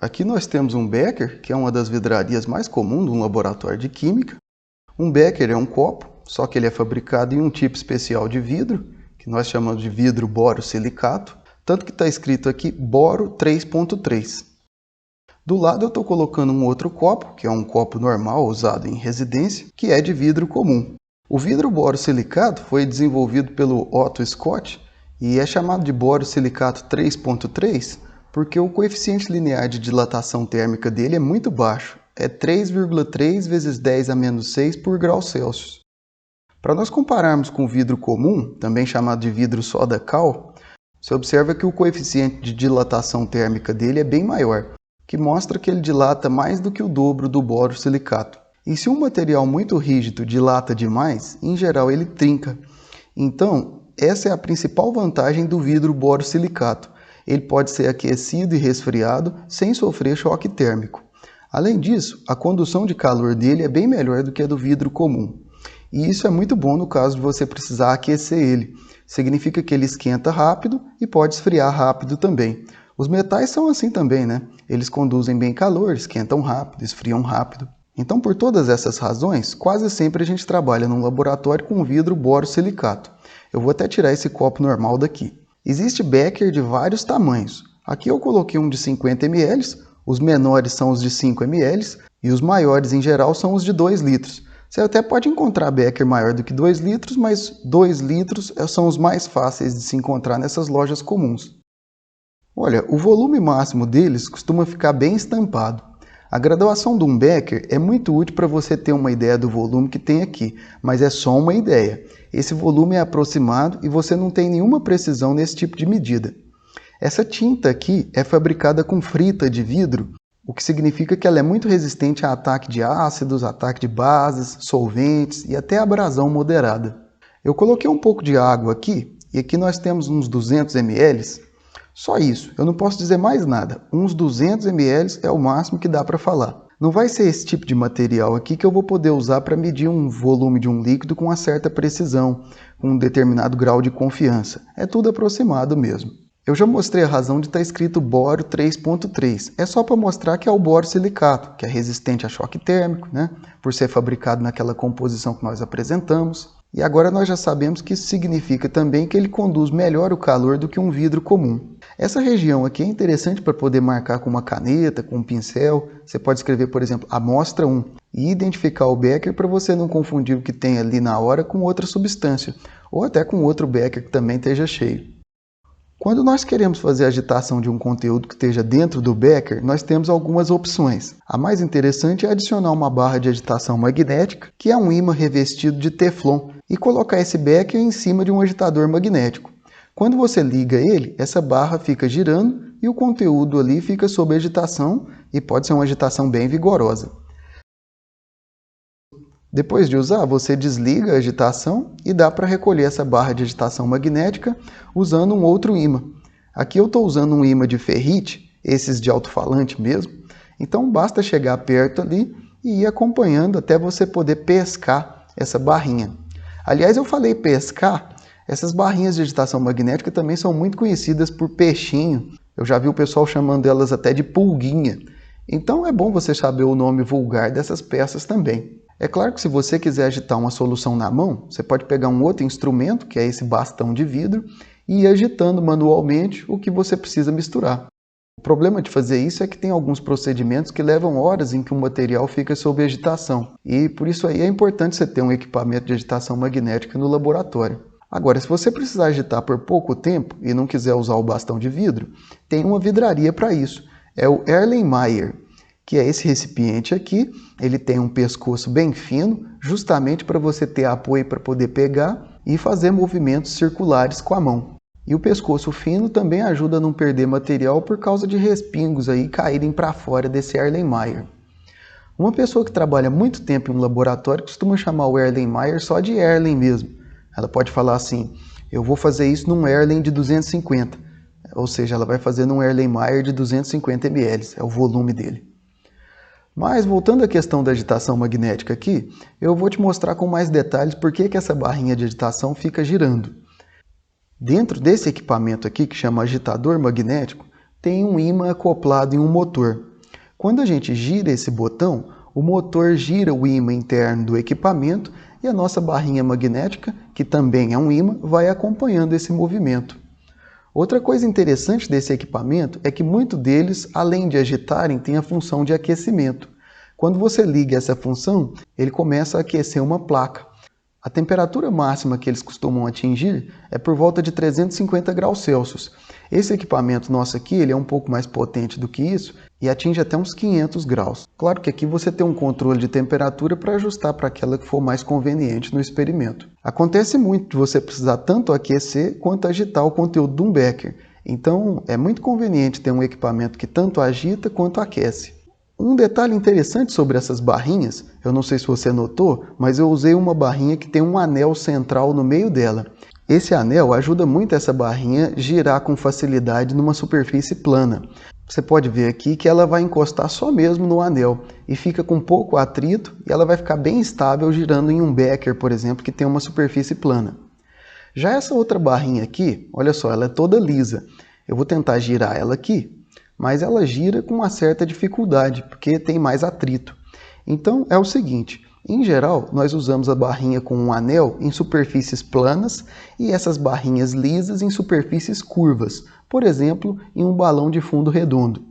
Aqui nós temos um becker, que é uma das vidrarias mais comuns de um laboratório de química. Um becker é um copo, só que ele é fabricado em um tipo especial de vidro, que nós chamamos de vidro borosilicato, tanto que está escrito aqui boro 3.3. Do lado eu estou colocando um outro copo, que é um copo normal usado em residência, que é de vidro comum. O vidro borosilicato foi desenvolvido pelo Otto Scott e é chamado de borosilicato 3.3 porque o coeficiente linear de dilatação térmica dele é muito baixo, é 3,3 vezes 10 a menos 6 por grau Celsius. Para nós compararmos com o vidro comum, também chamado de vidro soda cal, você observa que o coeficiente de dilatação térmica dele é bem maior, que mostra que ele dilata mais do que o dobro do borosilicato. E se um material muito rígido dilata demais, em geral ele trinca. Então, essa é a principal vantagem do vidro borosilicato. Ele pode ser aquecido e resfriado sem sofrer choque térmico. Além disso, a condução de calor dele é bem melhor do que a do vidro comum. E isso é muito bom no caso de você precisar aquecer ele. Significa que ele esquenta rápido e pode esfriar rápido também. Os metais são assim também, né? Eles conduzem bem calor, esquentam rápido, esfriam rápido. Então, por todas essas razões, quase sempre a gente trabalha num laboratório com vidro borosilicato. Eu vou até tirar esse copo normal daqui. Existe becker de vários tamanhos. Aqui eu coloquei um de 50 ml, os menores são os de 5 ml e os maiores em geral são os de 2 litros. Você até pode encontrar becker maior do que 2 litros, mas 2 litros são os mais fáceis de se encontrar nessas lojas comuns. Olha, o volume máximo deles costuma ficar bem estampado. A graduação de um becker é muito útil para você ter uma ideia do volume que tem aqui, mas é só uma ideia. Esse volume é aproximado e você não tem nenhuma precisão nesse tipo de medida. Essa tinta aqui é fabricada com frita de vidro, o que significa que ela é muito resistente a ataque de ácidos, ataque de bases, solventes e até abrasão moderada. Eu coloquei um pouco de água aqui e aqui nós temos uns 200 ml. Só isso, eu não posso dizer mais nada. Uns 200 ml é o máximo que dá para falar. Não vai ser esse tipo de material aqui que eu vou poder usar para medir um volume de um líquido com uma certa precisão, com um determinado grau de confiança. É tudo aproximado mesmo. Eu já mostrei a razão de estar escrito boro 3.3. É só para mostrar que é o borosilicato, que é resistente a choque térmico, né? Por ser fabricado naquela composição que nós apresentamos. E agora nós já sabemos que isso significa também que ele conduz melhor o calor do que um vidro comum. Essa região aqui é interessante para poder marcar com uma caneta, com um pincel. Você pode escrever, por exemplo, amostra 1 e identificar o becker para você não confundir o que tem ali na hora com outra substância, ou até com outro becker que também esteja cheio. Quando nós queremos fazer a agitação de um conteúdo que esteja dentro do becker, nós temos algumas opções. A mais interessante é adicionar uma barra de agitação magnética, que é um ímã revestido de teflon, e colocar esse becker em cima de um agitador magnético. Quando você liga ele, essa barra fica girando e o conteúdo ali fica sob agitação e pode ser uma agitação bem vigorosa. Depois de usar, você desliga a agitação e dá para recolher essa barra de agitação magnética usando um outro ímã. Aqui eu estou usando um ímã de ferrite, esses de alto-falante mesmo, então basta chegar perto ali e ir acompanhando até você poder pescar essa barrinha. Aliás, eu falei pescar, essas barrinhas de agitação magnética também são muito conhecidas por peixinho. Eu já vi o pessoal chamando elas até de pulguinha. Então é bom você saber o nome vulgar dessas peças também. É claro que se você quiser agitar uma solução na mão, você pode pegar um outro instrumento, que é esse bastão de vidro, e ir agitando manualmente o que você precisa misturar. O problema de fazer isso é que tem alguns procedimentos que levam horas em que o material fica sob agitação. E por isso aí é importante você ter um equipamento de agitação magnética no laboratório. Agora, se você precisar agitar por pouco tempo e não quiser usar o bastão de vidro, tem uma vidraria para isso. É o Erlenmeyer, que é esse recipiente aqui. Ele tem um pescoço bem fino, justamente para você ter apoio para poder pegar e fazer movimentos circulares com a mão. E o pescoço fino também ajuda a não perder material por causa de respingos aí caírem para fora desse Erlenmeyer. Uma pessoa que trabalha muito tempo em um laboratório costuma chamar o Erlenmeyer só de Erlen mesmo. Ela pode falar assim, eu vou fazer isso num Erlen de 250. Ou seja, ela vai fazer num Erlenmeyer de 250 ml, é o volume dele. Mas voltando à questão da agitação magnética aqui, eu vou te mostrar com mais detalhes por que essa barrinha de agitação fica girando. Dentro desse equipamento aqui, que chama agitador magnético, tem um ímã acoplado em um motor. Quando a gente gira esse botão, o motor gira o ímã interno do equipamento e a nossa barrinha magnética, que também é um ímã, vai acompanhando esse movimento. Outra coisa interessante desse equipamento é que muitos deles, além de agitarem, têm a função de aquecimento. Quando você liga essa função, ele começa a aquecer uma placa. A temperatura máxima que eles costumam atingir é por volta de 350 graus Celsius. Esse equipamento nosso aqui, ele é um pouco mais potente do que isso e atinge até uns 500 graus. Claro que aqui você tem um controle de temperatura para ajustar para aquela que for mais conveniente no experimento. Acontece muito de você precisar tanto aquecer quanto agitar o conteúdo de um becker. Então é muito conveniente ter um equipamento que tanto agita quanto aquece. Um detalhe interessante sobre essas barrinhas, eu não sei se você notou, mas eu usei uma barrinha que tem um anel central no meio dela. Esse anel ajuda muito essa barrinha a girar com facilidade numa superfície plana. Você pode ver aqui que ela vai encostar só mesmo no anel e fica com pouco atrito e ela vai ficar bem estável girando em um becker, por exemplo, que tem uma superfície plana. Já essa outra barrinha aqui, olha só, ela é toda lisa. Eu vou tentar girar ela aqui, mas ela gira com uma certa dificuldade, porque tem mais atrito. Então é o seguinte, em geral nós usamos a barrinha com um anel em superfícies planas e essas barrinhas lisas em superfícies curvas, por exemplo, em um balão de fundo redondo.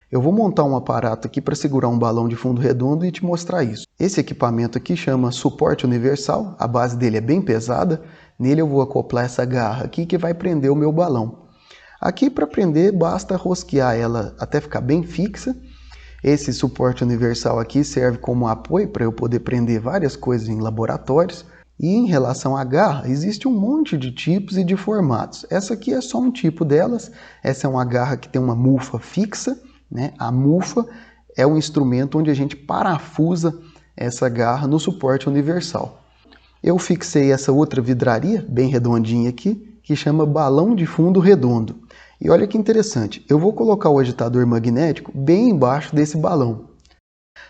Eu vou montar um aparato aqui para segurar um balão de fundo redondo e te mostrar isso. Esse equipamento aqui chama suporte universal, a base dele é bem pesada, nele eu vou acoplar essa garra aqui que vai prender o meu balão. Aqui para prender basta rosquear ela até ficar bem fixa. Esse suporte universal aqui serve como apoio para eu poder prender várias coisas em laboratórios. E em relação à garra, existe um monte de tipos e de formatos. Essa aqui é só um tipo delas. Essa é uma garra que tem uma mufa fixa, né? A mufa é um instrumento onde a gente parafusa essa garra no suporte universal. Eu fixei essa outra vidraria, bem redondinha aqui, que chama balão de fundo redondo. E olha que interessante, eu vou colocar o agitador magnético bem embaixo desse balão.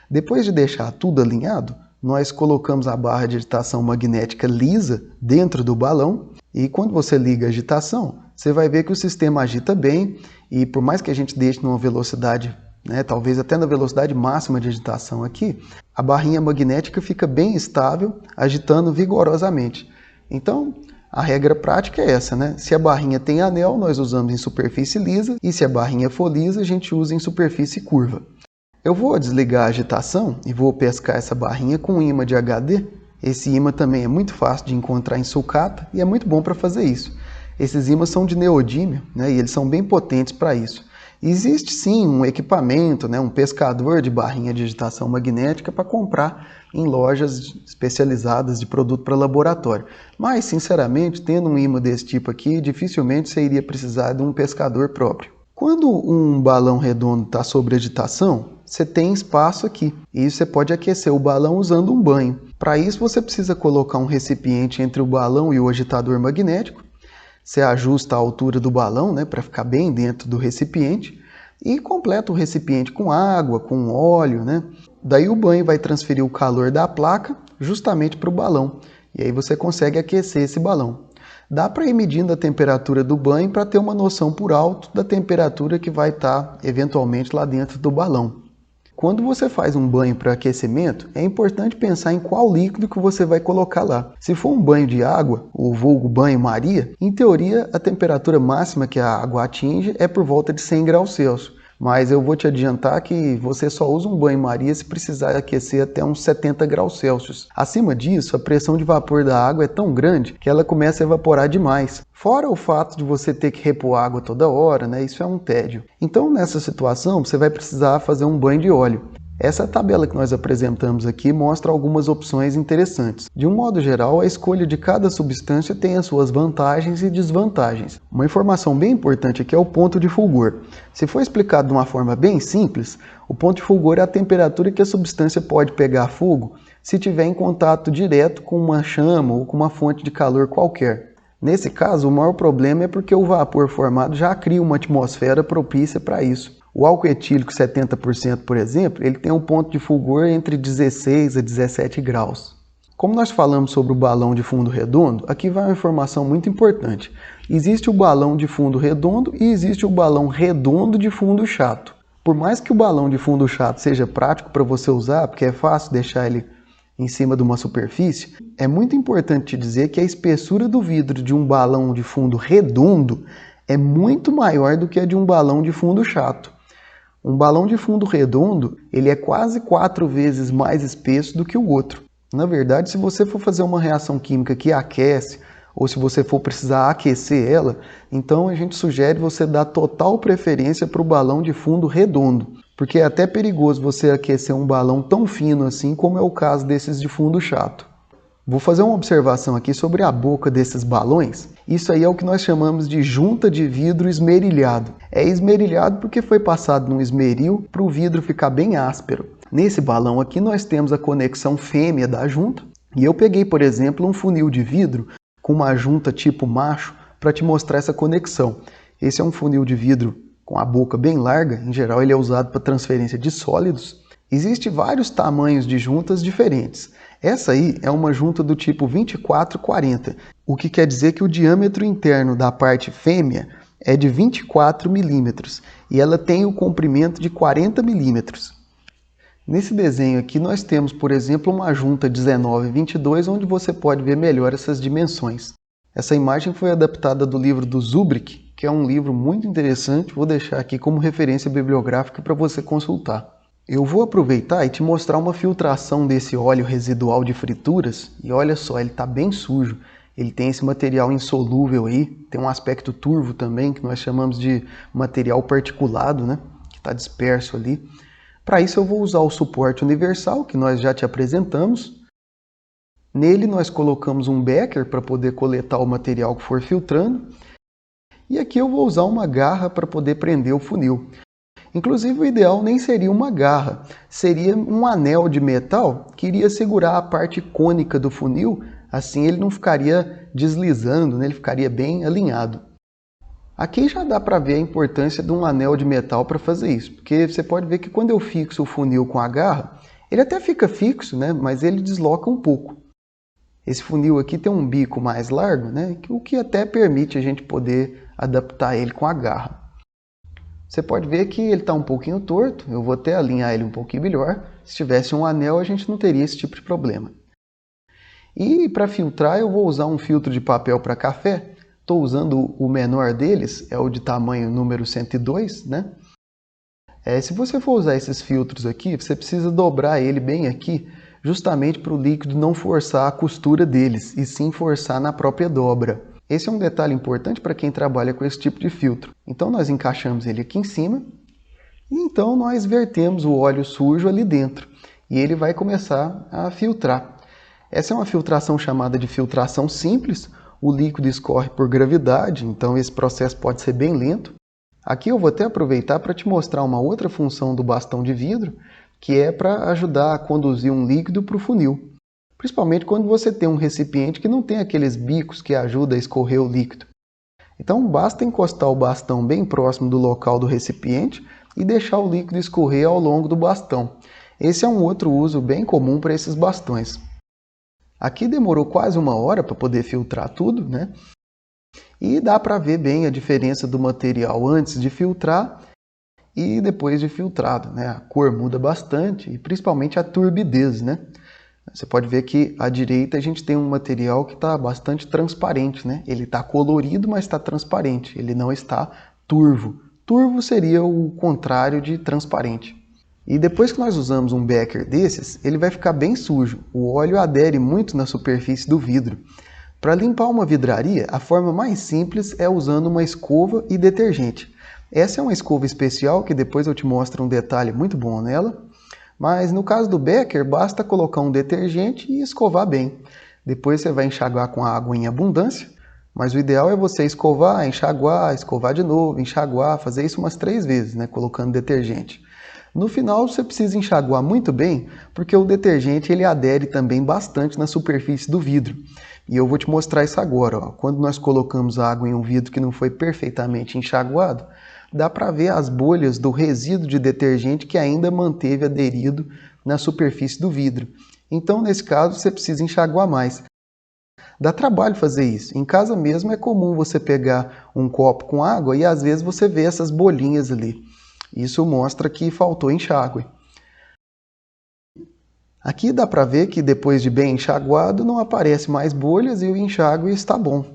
Depois de deixar tudo alinhado, nós colocamos a barra de agitação magnética lisa dentro do balão e quando você liga a agitação, você vai ver que o sistema agita bem e por mais que a gente deixe numa velocidade, talvez até na velocidade máxima de agitação aqui, a barrinha magnética fica bem estável, agitando vigorosamente. Então, a regra prática é essa, né? Se a barrinha tem anel, nós usamos em superfície lisa, e se a barrinha for lisa, a gente usa em superfície curva. Eu vou desligar a agitação e vou pescar essa barrinha com um ímã de HD. Esse ímã também é muito fácil de encontrar em sucata e é muito bom para fazer isso. Esses ímãs são de neodímio, né? E eles são bem potentes para isso. Existe sim um equipamento, um pescador de barrinha de agitação magnética para comprar em lojas especializadas de produto para laboratório. Mas, sinceramente, tendo um ímã desse tipo aqui, dificilmente você iria precisar de um pescador próprio. Quando um balão redondo está sob agitação, você tem espaço aqui e você pode aquecer o balão usando um banho. Para isso você precisa colocar um recipiente entre o balão e o agitador magnético. Você ajusta a altura do balão, para ficar bem dentro do recipiente e completa o recipiente com água, com óleo, Daí o banho vai transferir o calor da placa justamente para o balão e aí você consegue aquecer esse balão. Dá para ir medindo a temperatura do banho para ter uma noção por alto da temperatura que vai estar eventualmente lá dentro do balão. Quando você faz um banho para aquecimento, é importante pensar em qual líquido que você vai colocar lá. Se for um banho de água, ou vulgo banho-maria, em teoria a temperatura máxima que a água atinge é por volta de 100 graus Celsius. Mas eu vou te adiantar que você só usa um banho-maria se precisar aquecer até uns 70 graus Celsius. Acima disso, a pressão de vapor da água é tão grande que ela começa a evaporar demais. Fora o fato de você ter que repor água toda hora, isso é um tédio. Então, nessa situação, você vai precisar fazer um banho de óleo. Essa tabela que nós apresentamos aqui mostra algumas opções interessantes. De um modo geral, a escolha de cada substância tem as suas vantagens e desvantagens. Uma informação bem importante aqui é o ponto de fulgor. Se for explicado de uma forma bem simples, o ponto de fulgor é a temperatura que a substância pode pegar fogo se estiver em contato direto com uma chama ou com uma fonte de calor qualquer. Nesse caso, o maior problema é porque o vapor formado já cria uma atmosfera propícia para isso. O álcool etílico 70%, por exemplo, ele tem um ponto de fulgor entre 16 a 17 graus. Como nós falamos sobre o balão de fundo redondo, aqui vai uma informação muito importante. Existe o balão de fundo redondo e existe o balão redondo de fundo chato. Por mais que o balão de fundo chato seja prático para você usar, porque é fácil deixar ele em cima de uma superfície, é muito importante te dizer que a espessura do vidro de um balão de fundo redondo é muito maior do que a de um balão de fundo chato. Um balão de fundo redondo, ele é quase 4 vezes mais espesso do que o outro. Na verdade, se você for fazer uma reação química que aquece, ou se você for precisar aquecer ela, então a gente sugere você dar total preferência para o balão de fundo redondo, porque é até perigoso você aquecer um balão tão fino assim como é o caso desses de fundo chato. Vou fazer uma observação aqui sobre a boca desses balões. Isso aí é o que nós chamamos de junta de vidro esmerilhado. É esmerilhado porque foi passado num esmeril para o vidro ficar bem áspero. Nesse balão aqui nós temos a conexão fêmea da junta. E eu peguei, por exemplo, um funil de vidro com uma junta tipo macho para te mostrar essa conexão. Esse é um funil de vidro com a boca bem larga. Em geral ele é usado para transferência de sólidos. Existem vários tamanhos de juntas diferentes. Essa aí é uma junta do tipo 2440, o que quer dizer que o diâmetro interno da parte fêmea é de 24 milímetros e ela tem o comprimento de 40 milímetros. Nesse desenho aqui nós temos, por exemplo, uma junta 1922, onde você pode ver melhor essas dimensões. Essa imagem foi adaptada do livro do Zubrick, que é um livro muito interessante, vou deixar aqui como referência bibliográfica para você consultar. Eu vou aproveitar e te mostrar uma filtração desse óleo residual de frituras. E olha só, ele está bem sujo. Ele tem esse material insolúvel aí, tem um aspecto turvo também, que nós chamamos de material particulado, né? Que está disperso ali. Para isso eu vou usar o suporte universal, que nós já te apresentamos. Nele nós colocamos um becker para poder coletar o material que for filtrando. E aqui eu vou usar uma garra para poder prender o funil. Inclusive o ideal nem seria uma garra, seria um anel de metal que iria segurar a parte cônica do funil, assim ele não ficaria deslizando, né? Ele ficaria bem alinhado. Aqui já dá para ver a importância de um anel de metal para fazer isso, porque você pode ver que quando eu fixo o funil com a garra, ele até fica fixo, né? Mas ele desloca um pouco. Esse funil aqui tem um bico mais largo, né? O que até permite a gente poder adaptar ele com a garra. Você pode ver que ele está um pouquinho torto, eu vou até alinhar ele um pouquinho melhor. Se tivesse um anel, a gente não teria esse tipo de problema. E para filtrar, eu vou usar um filtro de papel para café. Estou usando o menor deles, é o de tamanho número 102, né? Se você for usar esses filtros aqui, você precisa dobrar ele bem aqui, justamente para o líquido não forçar a costura deles, e sim forçar na própria dobra. Esse é um detalhe importante para quem trabalha com esse tipo de filtro. Então nós encaixamos ele aqui em cima e então nós vertemos o óleo sujo ali dentro e ele vai começar a filtrar. Essa é uma filtração chamada de filtração simples. O líquido escorre por gravidade, então esse processo pode ser bem lento. Aqui eu vou até aproveitar para te mostrar uma outra função do bastão de vidro, que é para ajudar a conduzir um líquido para o funil. Principalmente quando você tem um recipiente que não tem aqueles bicos que ajudam a escorrer o líquido. Então basta encostar o bastão bem próximo do local do recipiente e deixar o líquido escorrer ao longo do bastão. Esse é um outro uso bem comum para esses bastões. Aqui demorou quase 1 hora para poder filtrar tudo, né? E dá para ver bem a diferença do material antes de filtrar e depois de filtrado, né? A cor muda bastante e principalmente a turbidez, né? Você pode ver que à direita a gente tem um material que está bastante transparente, né? Ele está colorido, mas está transparente. Ele não está turvo. Turvo seria o contrário de transparente. E depois que nós usamos um becker desses, ele vai ficar bem sujo. O óleo adere muito na superfície do vidro. Para limpar uma vidraria, a forma mais simples é usando uma escova e detergente. Essa é uma escova especial que depois eu te mostro um detalhe muito bom nela. Mas no caso do becker, basta colocar um detergente e escovar bem. Depois você vai enxaguar com a água em abundância, mas o ideal é você escovar, enxaguar, escovar de novo, enxaguar, fazer isso umas 3 vezes, né, colocando detergente. No final você precisa enxaguar muito bem, porque o detergente ele adere também bastante na superfície do vidro. E eu vou te mostrar isso agora. Ó. Quando nós colocamos água em um vidro que não foi perfeitamente enxaguado, dá para ver as bolhas do resíduo de detergente que ainda manteve aderido na superfície do vidro. Então, nesse caso, você precisa enxaguar mais. Dá trabalho fazer isso. Em casa mesmo é comum você pegar um copo com água e às vezes você vê essas bolinhas ali. Isso mostra que faltou enxágue. Aqui dá para ver que depois de bem enxaguado não aparece mais bolhas e o enxágue está bom.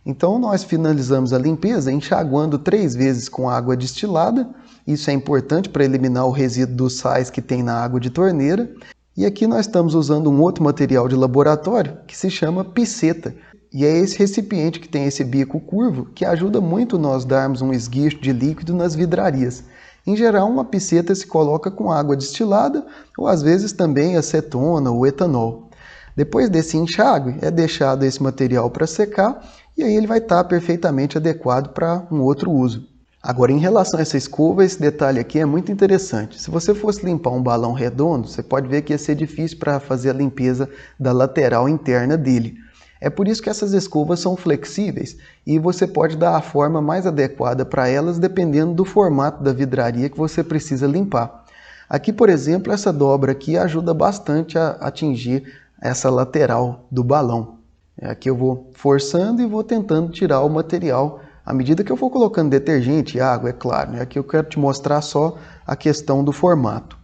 Então nós finalizamos a limpeza enxaguando 3 vezes com água destilada. Isso é importante para eliminar o resíduo dos sais que tem na água de torneira. E aqui nós estamos usando um outro material de laboratório que se chama piceta. E é esse recipiente que tem esse bico curvo que ajuda muito nós darmos um esguicho de líquido nas vidrarias. Em geral, uma piceta se coloca com água destilada ou às vezes também acetona ou etanol. Depois desse enxágue, é deixado esse material para secar e aí ele vai estar perfeitamente adequado para um outro uso. Agora, em relação a essa escova, esse detalhe aqui é muito interessante. Se você fosse limpar um balão redondo, você pode ver que ia ser difícil para fazer a limpeza da lateral interna dele. É por isso que essas escovas são flexíveis e você pode dar a forma mais adequada para elas dependendo do formato da vidraria que você precisa limpar. Aqui, por exemplo, essa dobra aqui ajuda bastante a atingir essa lateral do balão. Aqui eu vou forçando e vou tentando tirar o material à medida que eu for colocando detergente e água, é claro. Aqui eu quero te mostrar só a questão do formato.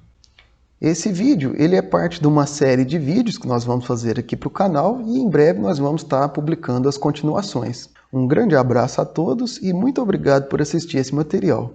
Esse vídeo ele é parte de uma série de vídeos que nós vamos fazer aqui para o canal e em breve nós vamos estar publicando as continuações. Um grande abraço a todos e muito obrigado por assistir esse material.